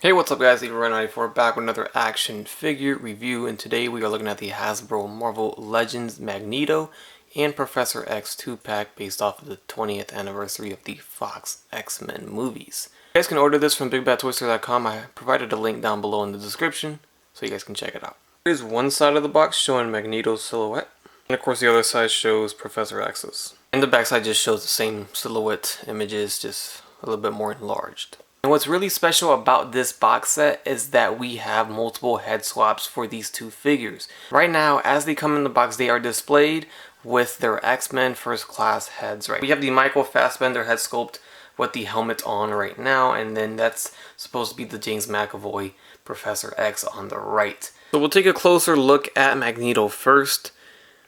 Hey, what's up guys, Stewart back with another action figure review, and today we are looking at the Hasbro Marvel Legends Magneto and Professor X 2-pack based off of the 20th anniversary of the Fox X-Men movies. You guys can order this from BigBadToyStore.com. I provided a link down below in the description so you guys can check it out. Here's one side of the box showing Magneto's silhouette, and of course the other side shows Professor X's. And the back side just shows the same silhouette images, just a little bit more enlarged. And what's really special about this box set is that we have multiple head swaps for these two figures. Right now, as they come in the box, they are displayed with their X-Men First Class heads. Right, we have the Michael Fassbender head sculpt with the helmet on right now, and then that's supposed to be the James McAvoy Professor X on the right. So we'll take a closer look at Magneto first.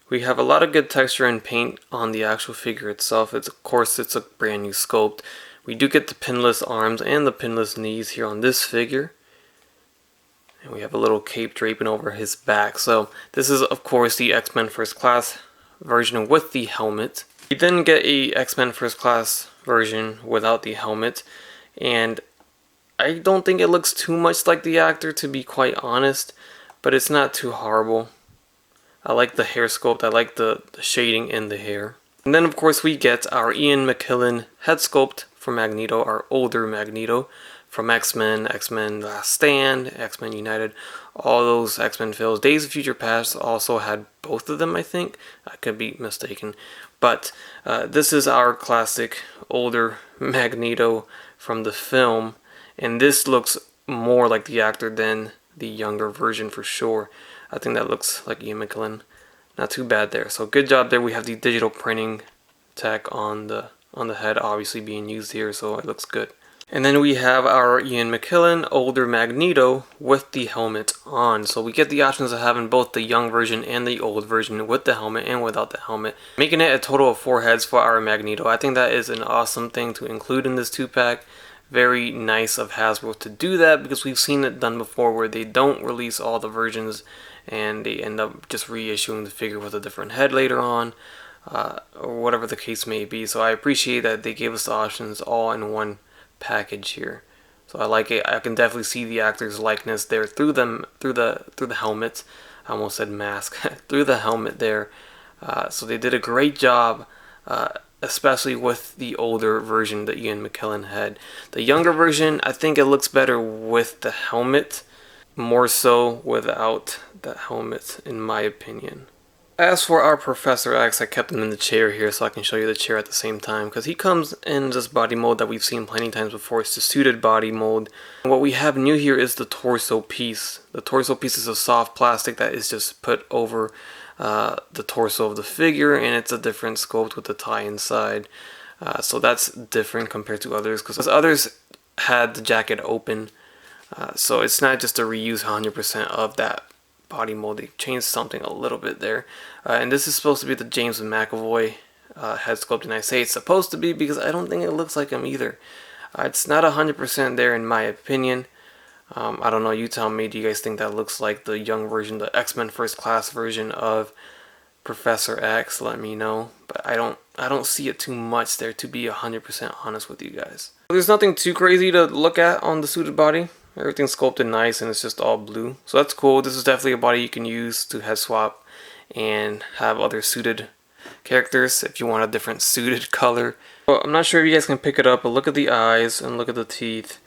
We have a lot of good texture and paint on the actual figure itself. Of course, it's a brand new sculpt. We do get the pinless arms and the pinless knees here on this figure. And we have a little cape draping over his back. So this is of course the X-Men First Class version with the helmet. We then get a X-Men First Class version without the helmet. And I don't think it looks too much like the actor, to be quite honest. But it's not too horrible. I like the hair sculpt. I like the shading in the hair. And then of course we get our Ian McKellen head sculpt for Magneto, our older Magneto from X-Men, X-Men Last Stand, X-Men United, all those X-Men films. Days of Future Past also had both of them, I think. I could be mistaken. But this is our classic older Magneto from the film, and this looks more like the actor than the younger version for sure. I think that looks like Ian McKellen. Not too bad there. So good job there. We have the digital printing tech on the head obviously being used here, so it looks good. And then we have our Ian McKellen older Magneto with the helmet on. So we get the options of having both the young version and the old version with the helmet and without the helmet, making it a total of 4 heads for our Magneto. I think that is an awesome thing to include in this 2-pack. Very nice of Hasbro to do that, because we've seen it done before where they don't release all the versions and they end up just reissuing the figure with a different head later on, or whatever the case may be. So I appreciate that they gave us the options all in one package here. So I like it. I can definitely see the actor's likeness there through the helmet. I almost said mask. Through the helmet there. So they did a great job, especially with the older version that Ian McKellen had. The younger version, I think it looks better with the helmet, more so without the helmet, in my opinion. As for our Professor X, I kept him in the chair here so I can show you the chair at the same time, because he comes in this body mold that we've seen plenty times before. It's the suited body mold. And what we have new here is the torso piece. The torso piece is a soft plastic that is just put over the torso of the figure, and it's a different sculpt with the tie inside. So that's different compared to others, because others had the jacket open. So it's not just a reuse 100% of that body mold. They changed something a little bit there. And this is supposed to be the James McAvoy head sculpt, and I say it's supposed to be because I don't think it looks like him either. It's not 100% there in my opinion. I don't know, you tell me. Do you guys think that looks like the young version, the X-Men First Class version of Professor X? Let me know. But I don't see it too much there, to be 100% honest with you guys. There's nothing too crazy to look at on the suited body. Everything's sculpted nice and it's just all blue. So that's cool. This is definitely a body you can use to head swap and have other suited characters if you want a different suited color. Well, I'm not sure if you guys can pick it up, but look at the eyes and look at the teeth.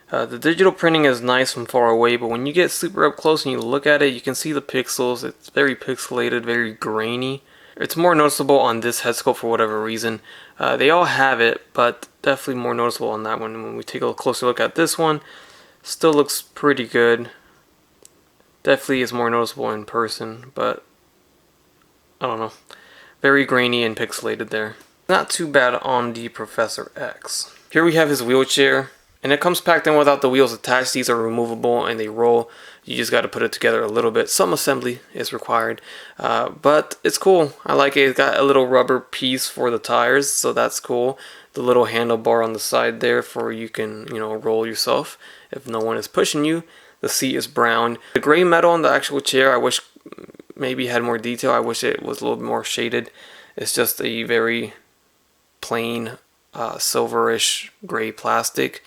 The digital printing is nice from far away, but when you get super up close and you look at it, you can see the pixels. It's very pixelated, very grainy. It's more noticeable on this head sculpt for whatever reason. They all have it, but definitely more noticeable on that one. And when we take a closer look at this one, still looks pretty good. Definitely is more noticeable in person, but I don't know. Very grainy and pixelated there. Not too bad on the Professor X. Here we have his wheelchair, and it comes packed in without the wheels attached. These are removable and they roll. You just got to put it together a little bit. Some assembly is required, but it's cool. I like it. It's got a little rubber piece for the tires, so that's cool. The little handlebar on the side there for you can, roll yourself if no one is pushing you. The seat is brown. The gray metal on the actual chair, I wish maybe had more detail. I wish it was a little more shaded. It's just a very plain silverish gray plastic.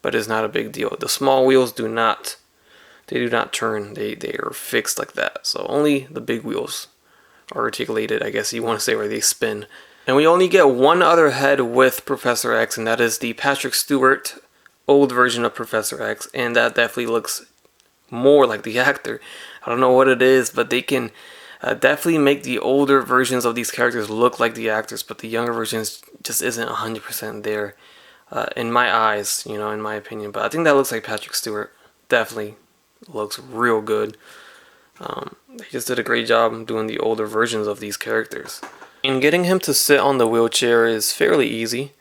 but it's not a big deal. The small wheels do not turn. They are fixed like that. So only the big wheels are articulated, I guess you want to say, where they spin. And we only get one other head with Professor X, and that is the Patrick Stewart old version of Professor X, and that definitely looks more like the actor. I don't know what it is, but they can definitely make the older versions of these characters look like the actors, but the younger versions just isn't 100% there in my eyes, you know, in my opinion. But I think that looks like Patrick Stewart. Definitely looks real good. They just did a great job doing the older versions of these characters. And getting him to sit on the wheelchair is fairly easy.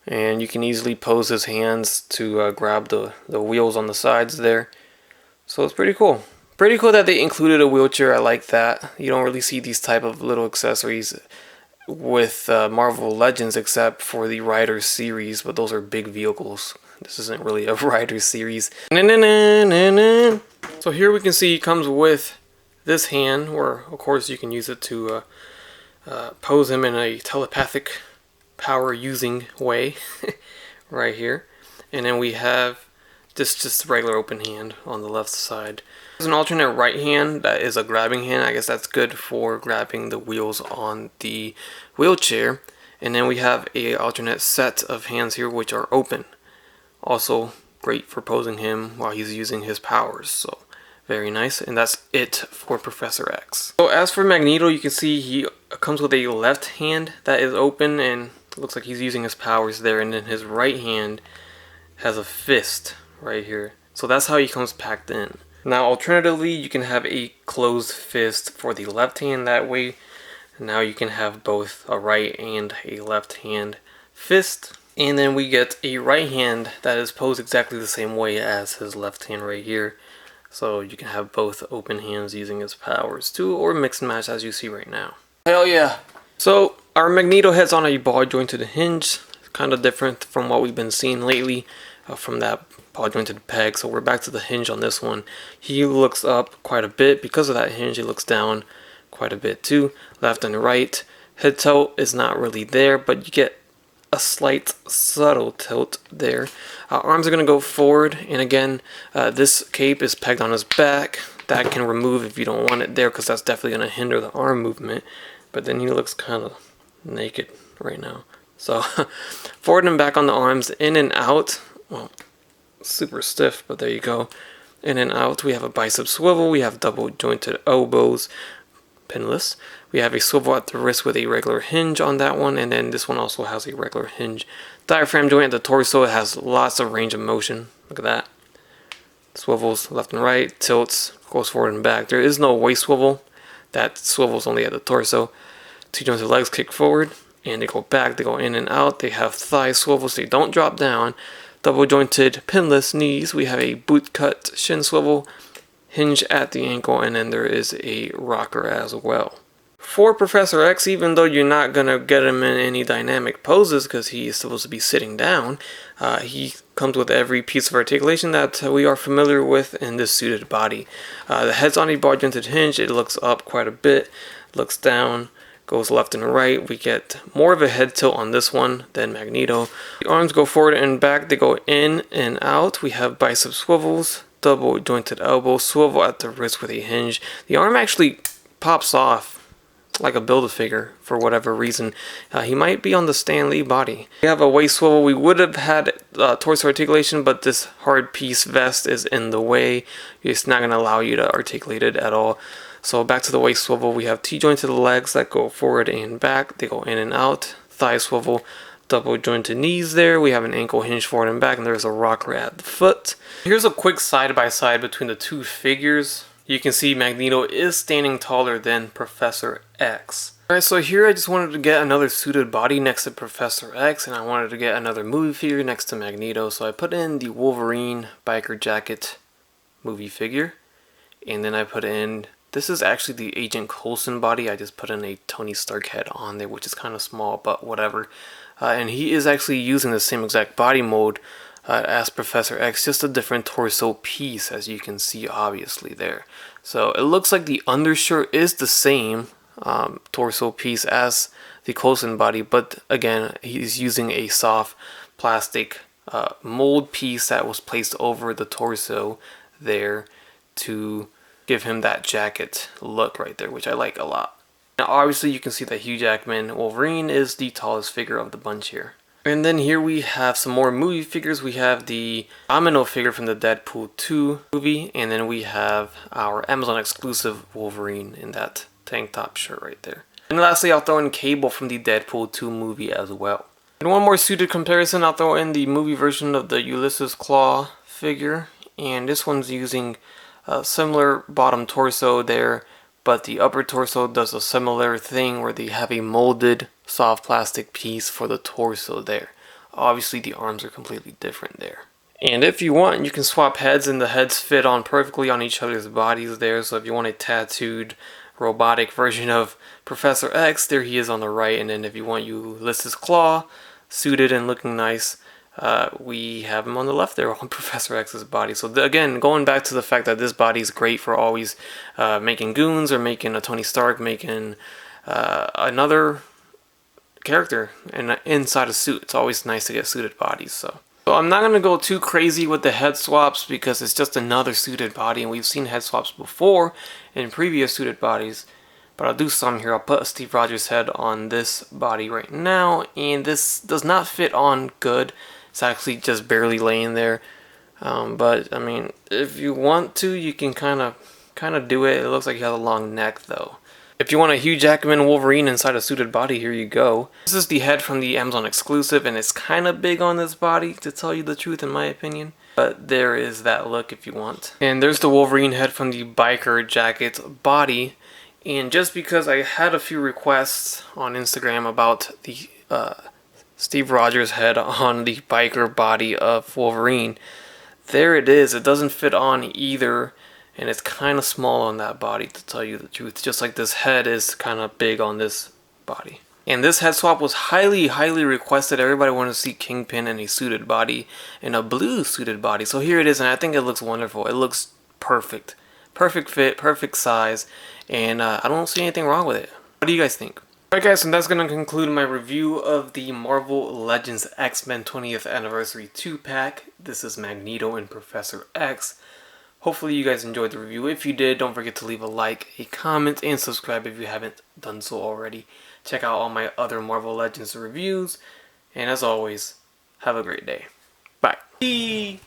And you can easily pose his hands to grab the wheels on the sides there. So it's pretty cool. Pretty cool that they included a wheelchair. I like that. You don't really see these type of little accessories with Marvel Legends except for the Riders series, but those are big vehicles. This isn't really a Riders series. So here we can see he comes with this hand, where of course you can use it to pose him in a telepathic power using way right here. And then we have just a regular open hand on the left side. There's an alternate right hand that is a grabbing hand. I guess that's good for grabbing the wheels on the wheelchair. And then we have a alternate set of hands here which are open. Also great for posing him while he's using his powers. So very nice. And that's it for Professor X. So as for Magneto, you can see he comes with a left hand that is open and looks like he's using his powers there, and then his right hand has a fist right here. So that's how he comes packed in. Now alternatively, you can have a closed fist for the left hand that way. Now you can have both a right and a left hand fist. And then we get a right hand that is posed exactly the same way as his left hand right here. So you can have both open hands using his powers too, or mix and match as you see right now. Hell yeah! So our Magneto head's on a ball jointed hinge, kind of different from what we've been seeing lately from that ball jointed peg. So we're back to the hinge on this one. He looks up quite a bit. Because of that hinge, he looks down quite a bit too, left and right. Head tilt is not really there, but you get a slight subtle tilt there. Arms are going to go forward, and again this cape is pegged on his back. That can remove if you don't want it there, because that's definitely going to hinder the arm movement. But then he looks kind of naked right now. So forward and back on the arms, in and out. Well, super stiff, but there you go. In and out. We have a bicep swivel. We have double jointed elbows, pinless. We have a swivel at the wrist with a regular hinge on that one, and then this one also has a regular hinge. Diaphragm joint at the torso. It has lots of range of motion. Look at that. Swivels left and right, tilts, goes forward and back. There is no waist swivel. That swivels only at the torso. Two jointed legs kick forward, and they go back. They go in and out. They have thigh swivels. They don't drop down. Double jointed pinless knees. We have a boot cut shin swivel, hinge at the ankle, and then there is a rocker as well. For Professor X, even though you're not going to get him in any dynamic poses because he is supposed to be sitting down, he comes with every piece of articulation that we are familiar with in this suited body. The head's on a bar jointed hinge. It looks up quite a bit, looks down, goes left and right. We get more of a head tilt on this one than Magneto. The arms go forward and back. They go in and out. We have bicep swivels, double jointed elbow, swivel at the wrist with a hinge. The arm actually pops off like a Build-A-Figure for whatever reason. He might be on the Stan Lee body. We have a waist swivel. We would have had torso articulation, but this hard piece vest is in the way. It's not going to allow you to articulate it at all. So back to the waist swivel. We have T-jointed legs that go forward and back. They go in and out. Thigh swivel, double jointed knees there. We have an ankle hinge forward and back, and there's a rocker at the foot. Here's a quick side-by-side between the two figures. You can see Magneto is standing taller than Professor X. Alright, so here I just wanted to get another suited body next to Professor X, and I wanted to get another movie figure next to Magneto, so I put in the Wolverine biker jacket movie figure, and then I put in, this is actually the Agent Coulson body. I just put in a Tony Stark head on there, which is kind of small, but whatever. And he is actually using the same exact body mold as Professor X, just a different torso piece, as you can see obviously there. So it looks like the undershirt is the same torso piece as the Coulson body, but again, he's using a soft plastic mold piece that was placed over the torso there to give him that jacket look right there, which I like a lot. Now obviously you can see that Hugh Jackman Wolverine is the tallest figure of the bunch here. And then here we have some more movie figures. We have the Domino figure from the Deadpool 2 movie, and then we have our Amazon exclusive Wolverine in that tank top shirt right there. And lastly, I'll throw in Cable from the Deadpool 2 movie as well. And one more suited comparison, I'll throw in the movie version of the Ulysses Claw figure, and this one's using a similar bottom torso there, but the upper torso does a similar thing where they have a molded soft plastic piece for the torso there. Obviously the arms are completely different there. And if you want, you can swap heads, and the heads fit on perfectly on each other's bodies there. So if you want a tattooed robotic version of Professor X, there he is on the right. And then if you want Ulysses Claw, suited and looking nice, we have him on the left there on Professor X's body. So again, going back to the fact that this body is great for always making goons, or making a Tony Stark, making another character inside a suit. It's always nice to get suited bodies. So I'm not going to go too crazy with the head swaps because it's just another suited body, and we've seen head swaps before in previous suited bodies. But I'll do some here. I'll put Steve Rogers' head on this body right now, and this does not fit on good. It's actually just barely laying there. But I mean, if you want to, you can kind of do it. It looks like he has a long neck though. If you want a Hugh Jackman Wolverine inside a suited body, here you go. This is the head from the Amazon exclusive, and it's kind of big on this body, to tell you the truth, in my opinion. But there is that look if you want. And there's the Wolverine head from the biker jacket body. And just because I had a few requests on Instagram about the Steve Rogers head on the biker body of Wolverine, there it is. It doesn't fit on either, and it's kind of small on that body, to tell you the truth. Just like this head is kind of big on this body. And this head swap was highly requested. Everybody wanted to see Kingpin in a suited body, in a blue suited body. So here it is, and I think it looks wonderful. It looks perfect. Perfect fit, perfect size, and I don't see anything wrong with it. What do you guys think? Alright guys, and that's going to conclude my review of the Marvel Legends X-Men 20th Anniversary 2-pack. This is Magneto and Professor X. Hopefully you guys enjoyed the review. If you did, don't forget to leave a like, a comment, and subscribe if you haven't done so already. Check out all my other Marvel Legends reviews, and as always, have a great day. Bye.